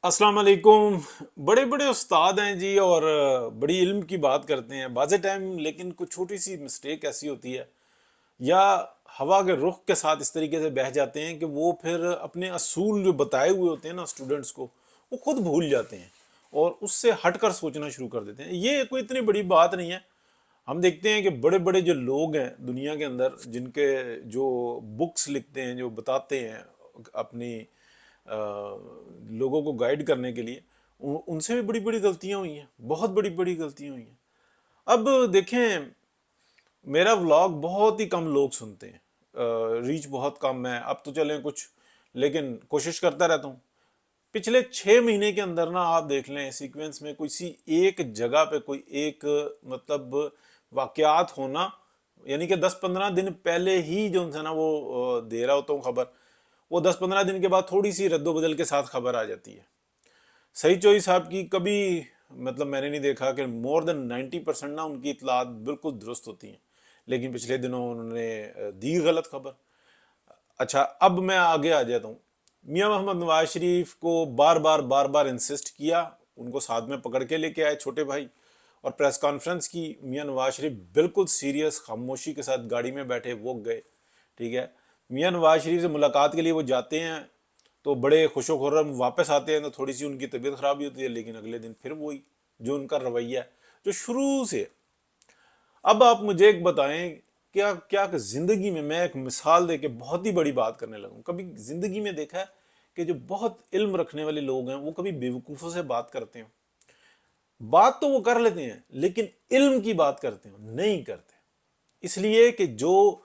अस्सलाम वालेकुम। बड़े बड़े उस्ताद हैं जी और बड़ी इल्म की बात करते हैं बाज़ टाइम, लेकिन कुछ छोटी सी मिस्टेक ऐसी होती है या हवा के रुख के साथ इस तरीके से बह जाते हैं कि वो फिर अपने असूल जो बताए हुए होते हैं ना स्टूडेंट्स को, वो खुद भूल जाते हैं और उससे हटकर सोचना शुरू कर देते हैं। ये कोई इतनी बड़ी बात नहीं है। हम देखते हैं कि बड़े बड़े जो लोग हैं दुनिया के अंदर, जिनके जो बुक्स लिखते हैं, जो बताते हैं अपनी लोगों को गाइड करने के लिए, उनसे भी बड़ी बड़ी गलतियां हुई हैं, बहुत बड़ी बड़ी गलतियां हुई हैं। अब देखें, मेरा व्लॉग बहुत ही कम लोग सुनते हैं, रीच बहुत कम है। अब तो चलें कुछ, लेकिन कोशिश करता रहता हूँ। पिछले 6 महीने के अंदर ना आप देख लें सीक्वेंस में कोई सी एक जगह पे कोई एक मतलब वाकयात होना, यानी कि 10-15 दिन पहले ही जो है ना वो दे रहा होता हूँ खबर, वो 10-15 दिन के बाद थोड़ी सी रद्दो बदल के साथ खबर आ जाती है। सही चोई साहब की कभी मतलब मैंने नहीं देखा कि मोर देन 90% ना उनकी इतलात बिल्कुल दुरुस्त होती हैं, लेकिन पिछले दिनों उन्होंने दी गलत खबर। अच्छा, अब मैं आगे आ जाता हूँ। मियाँ मोहम्मद नवाज शरीफ को बार बार इंसिस्ट किया, उनको साथ में पकड़ के लेके आए छोटे भाई, और प्रेस कॉन्फ्रेंस की। मियाँ नवाज शरीफ बिल्कुल सीरियस खामोशी के साथ गाड़ी में बैठे, वो गए। ठीक है, मियाँ नवाज शरीफ से मुलाकात के लिए वो जाते हैं तो बड़े खुशो खुर्रम, वापस आते हैं तो थोड़ी सी उनकी तबीयत खराब ही होती है, लेकिन अगले दिन फिर वही जो उनका रवैया है जो शुरू से। अब आप मुझे एक बताएं, क्या क्या कि जिंदगी में मैं एक मिसाल दे के बहुत ही बड़ी बात करने लगूं, कभी जिंदगी में देखा है कि जो बहुत इल्म रखने वाले लोग हैं वो कभी बेवकूफ़ों से बात करते हैं? बात तो वो कर लेते हैं, लेकिन इल्म की बात करते हैं नहीं करते। इसलिए कि जो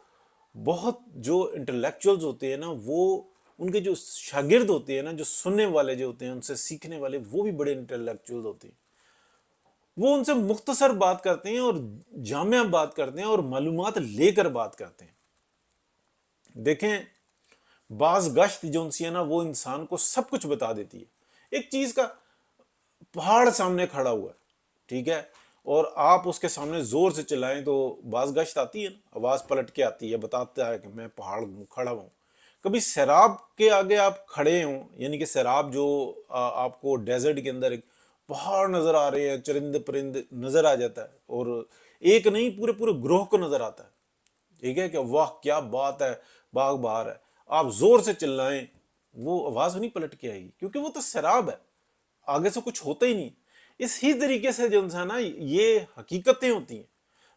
बहुत जो इंटेलेक्चुअल्स होते हैं ना, वो उनके जो शागिर्द होते हैं ना, जो सुनने वाले जो होते हैं, उनसे सीखने वाले, वो भी बड़े इंटेलेक्चुअल होते हैं। वो उनसे मुख्तसर बात करते हैं और जामिया बात करते हैं और मालूमात लेकर बात करते हैं। देखें, बाज गश्त जो उनसी है ना, वो इंसान को सब कुछ बता देती है। एक चीज का पहाड़ सामने खड़ा हुआ है, ठीक है, और आप उसके सामने जोर से चिल्लाएं तो बाज गश्त आती है ना, आवाज पलट के आती है, बताता है कि मैं पहाड़ खड़ा हूं। कभी सैराब के आगे आप खड़े हों, यानी कि सैराब जो आपको डेजर्ट के अंदर एक पहाड़ नजर आ रहे हैं, चरिंद परिंद नजर आ जाता है, और एक नहीं पूरे पूरे ग्रोह को नजर आता है। ठीक है, कि वाह क्या बात है, बाग बहार है, आप जोर से चिल्लाएं, वो आवाज नहीं पलट के आएगी, क्योंकि वो तो शराब है, आगे से कुछ होता ही नहीं। इसी तरीके से जो है ना, ये हकीकतें होती हैं।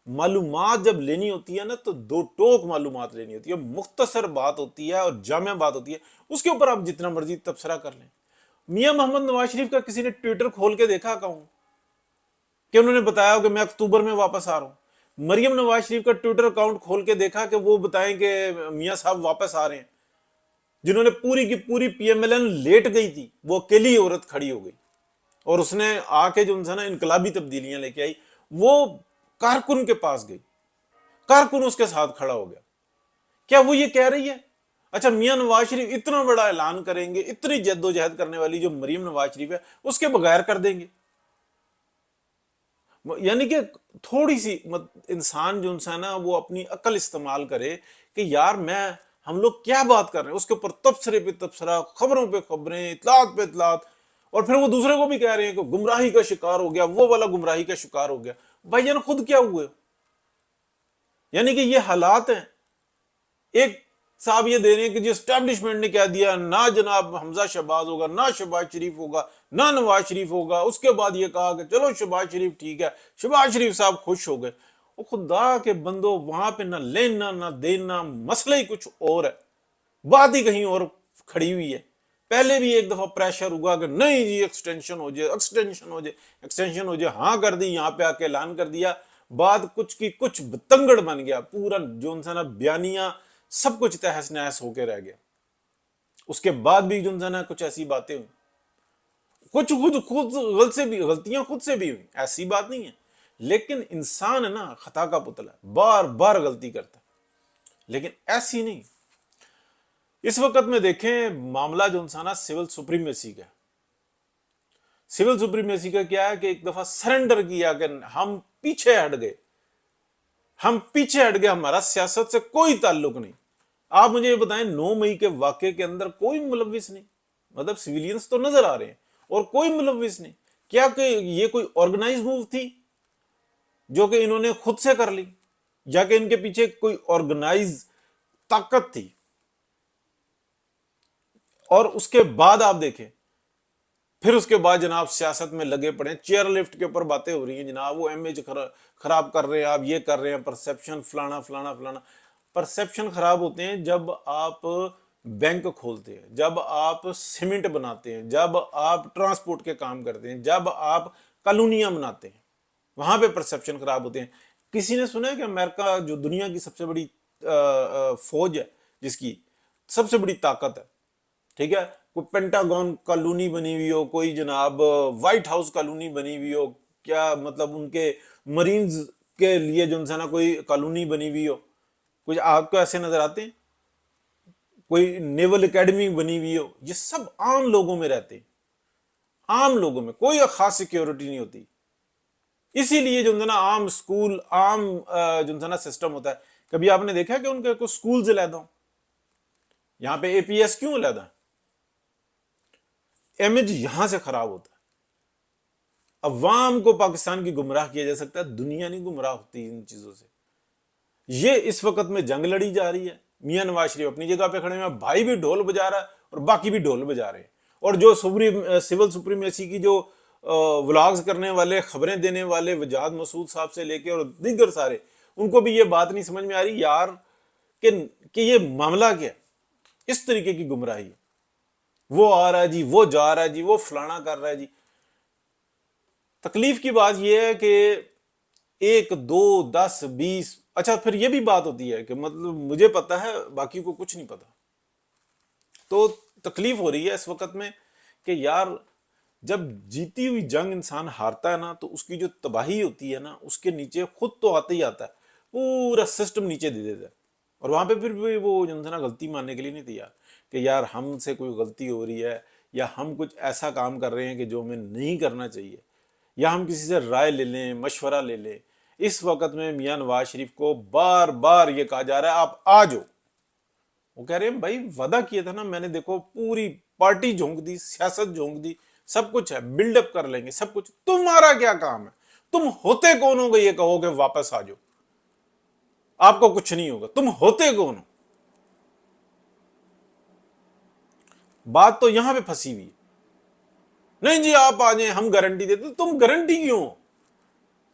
मालूमात जब लेनी होती है ना, तो दो टोक मालूमात लेनी होती है, मुख्तसर बात होती है और जामिया बात होती है। उसके ऊपर आप जितना मर्जी तबसरा कर लें। मियां मोहम्मद नवाज शरीफ का किसी ने ट्विटर खोल के देखा अकाउंट कि उन्होंने बताया कि मैं अक्टूबर में वापस आ रहा हूं? मरियम नवाज शरीफ का ट्विटर अकाउंट खोल के देखा कि वो बताएं कि मियां साहब वापस आ रहे हैं? जिन्होंने पूरी की पूरी पीएमएलएन लेट गई थी, वो अकेली औरत खड़ी हो गई और उसने आके जो ना इनकलाबी तब्दीलियां लेके आई। वो कारकुन के पास गई, कारकुन उसके साथ खड़ा हो गया। क्या वो ये कह रही है? अच्छा, मियां नवाज शरीफ इतना बड़ा ऐलान करेंगे, इतनी जद्दोजहद करने वाली जो मरियम नवाज शरीफ है, उसके बगैर कर देंगे? यानी कि थोड़ी सी इंसान जो है ना, वो अपनी अकल इस्तेमाल करे कि यार मैं, हम लोग क्या बात कर रहे हैं, उसके ऊपर तबसरे पे तबसरा, खबरों पे खबरें, इतलात पे इतलात, और फिर वो दूसरे को भी कह रहे हैं कि गुमराही का शिकार हो गया, वो वाला गुमराही का शिकार हो गया। भाईजान खुद क्या हुए? यानी कि ये हालात हैं। एक साहब ये दे रहे हैं कि जी स्टैब्लिशमेंट ने कह दिया ना जनाब हमजा शहबाज होगा, ना शहबाज शरीफ होगा, ना नवाज शरीफ होगा। उसके बाद ये कहा कि चलो शहबाज शरीफ ठीक है, शहबाज शरीफ साहब खुश हो गए। वो खुदा के बंदो, वहां पे ना लेना ना देना, मसला ही कुछ और है, बात ही कहीं और खड़ी हुई है। पहले भी एक दफा प्रेशर हुआ कि नहीं जी एक्सटेंशन हो जाए, एक्सटेंशन हो जाए, एक्सटेंशन हो जाए, हाँ कर दी, यहाँ पे आके ऐलान कर दिया। बात कुछ की कुछ बतंगड़ बन गया, पूरा जो ना बयानिया सब कुछ तहस नहस होके रह गया। उसके बाद भी जो ना कुछ ऐसी बातें हुई, कुछ खुद खुद गलत से भी, गलतियां खुद से भी हुई, ऐसी बात नहीं है। लेकिन इंसान है ना, खता का पुतला है, बार बार गलती करता है, लेकिन ऐसी नहीं। इस वक्त में देखें, मामला जो ना सिविल सुप्रीमेसी का, सिविल सुप्रीमेसी का क्या है कि एक दफा सरेंडर किया कि हम पीछे हट गए, हम पीछे हट गए, हमारा सियासत से कोई ताल्लुक नहीं। आप मुझे ये बताएं, 9 मई के वाकये के अंदर कोई मुलविस नहीं, मतलब सिविलियंस तो नजर आ रहे हैं, اور کوئی ملوث نہیں. کیا کہ یہ کوئی آرگنائز موو تھی جو کہ انہوں نے خود سے کر لی، یا کہ ان کے پیچھے کوئی آرگنائز طاقت تھی؟ اور اس کے بعد آپ دیکھیں، پھر اس کے بعد جناب سیاست میں لگے پڑے ہیں، چیئر لفٹ کے اوپر باتیں ہو رہی ہیں جناب، وہ امیج خراب کر رہے ہیں، آپ یہ کر رہے ہیں، پرسپشن فلانا فلانا فلانا. پرسپشن خراب ہوتے ہیں جب آپ بینک کھولتے ہیں، جب آپ سیمنٹ بناتے ہیں، جب آپ ٹرانسپورٹ کے کام کرتے ہیں، جب آپ کالونیاں بناتے ہیں، وہاں پہ پرسپشن خراب ہوتے ہیں. کسی نے سنا ہے کہ امریکہ جو دنیا کی سب سے بڑی فوج ہے، جس کی سب سے بڑی طاقت ہے، ٹھیک ہے، کوئی پینٹاگون کالونی بنی ہوئی ہو، کوئی جناب وائٹ ہاؤس کالونی بنی ہوئی ہو، کیا مطلب ان کے مرینز کے لیے جو ہے نا کوئی کالونی بنی ہوئی ہو، کچھ آپ کو ایسے نظر آتے ہیں؟ کوئی نیول اکیڈمی بنی ہوئی ہو؟ یہ سب عام لوگوں میں رہتے ہیں، عام لوگوں میں کوئی خاص سیکیورٹی نہیں ہوتی. اسی لیے جو ہے نا عام سکول، عام جو ہے نا سسٹم ہوتا ہے. کبھی آپ نے دیکھا کہ ان کے کوئی سکولز علیحدہ ہوں؟ یہاں پہ اے پی ایس کیوں علیحدہ؟ امیج یہاں سے خراب ہوتا ہے. عوام کو پاکستان کی گمراہ کیا جا سکتا ہے، دنیا نہیں گمراہ ہوتی ان چیزوں سے. یہ اس وقت میں جنگ لڑی جا رہی ہے. میاں نواز شریف اپنی جگہ پہ کھڑے ہیں، بھائی بھی ڈھول بجا رہا ہے اور باقی بھی ڈھول بجا رہے ہیں. اور جو سول سپریمیسی کی جو ولاگز کرنے والے، خبریں دینے والے، وجاد مسعود صاحب سے لے کے اور دیگر سارے، ان کو بھی یہ بات نہیں سمجھ میں آ رہی یار کہ یہ معاملہ کیا ہے. اس طریقے کی گمراہی ہے. وہ آ رہا ہے جی، وہ جا رہا ہے جی، وہ فلانا کر رہا ہے جی. تکلیف کی بات یہ ہے کہ 1 2 10 20، اچھا پھر یہ بھی بات ہوتی ہے کہ مطلب مجھے پتا ہے باقی کو کچھ نہیں پتا. تو تکلیف ہو رہی ہے اس وقت میں کہ یار جب جیتی ہوئی جنگ انسان ہارتا ہے نا، تو اس کی جو تباہی ہوتی ہے نا، اس کے نیچے خود تو آتا ہی آتا ہے، پورا سسٹم نیچے دے دیتا ہے. اور وہاں پہ پھر بھی وہ جو ہے نا غلطی ماننے کے لیے نہیں تیار کہ یار ہم سے کوئی غلطی ہو رہی ہے، یا ہم کچھ ایسا کام کر رہے ہیں کہ جو ہمیں نہیں کرنا چاہیے، یا ہم کسی سے رائے لے لیں، مشورہ لے لیں. اس وقت میں میاں نواز شریف کو بار بار یہ کہا جا رہا ہے آپ آ جاؤ. وہ کہہ رہے ہیں بھائی وعدہ کیا تھا نا میں نے، دیکھو پوری پارٹی جھونک دی، سیاست جھونک دی، سب کچھ ہے، بلڈ اپ کر لیں گے سب کچھ. تمہارا کیا کام ہے؟ تم ہوتے کون ہو گے یہ کہو کہ واپس آ جاؤ، آپ کو کچھ نہیں ہوگا؟ تم ہوتے کون ہو؟ بات تو یہاں پہ پھنسی ہوئی. نہیں جی آپ آ جائیں، ہم گارنٹی دیتے. تم گارنٹی کیوں؟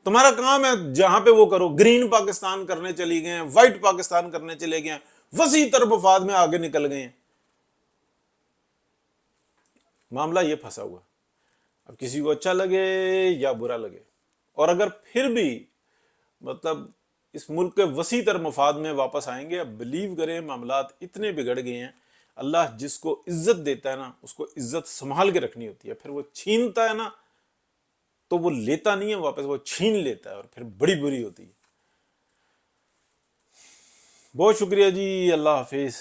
تمہارا کام ہے جہاں پہ وہ کرو. گرین پاکستان کرنے چلی گئے ہیں، وائٹ پاکستان کرنے چلے گئے ہیں، وسیع تر مفاد میں آگے نکل گئے ہیں. معاملہ یہ پھنسا ہوا. اب کسی کو اچھا لگے یا برا لگے، اور اگر پھر بھی مطلب اس ملک کے وسیع تر مفاد میں واپس آئیں گے، اب بلیو کریں معاملات اتنے بگڑ گئے ہیں. اللہ جس کو عزت دیتا ہے نا، اس کو عزت سنبھال کے رکھنی ہوتی ہے. پھر وہ چھینتا ہے نا تو وہ لیتا نہیں ہے واپس، وہ چھین لیتا ہے اور پھر بڑی بری ہوتی ہے. بہت شکریہ جی، اللہ حافظ.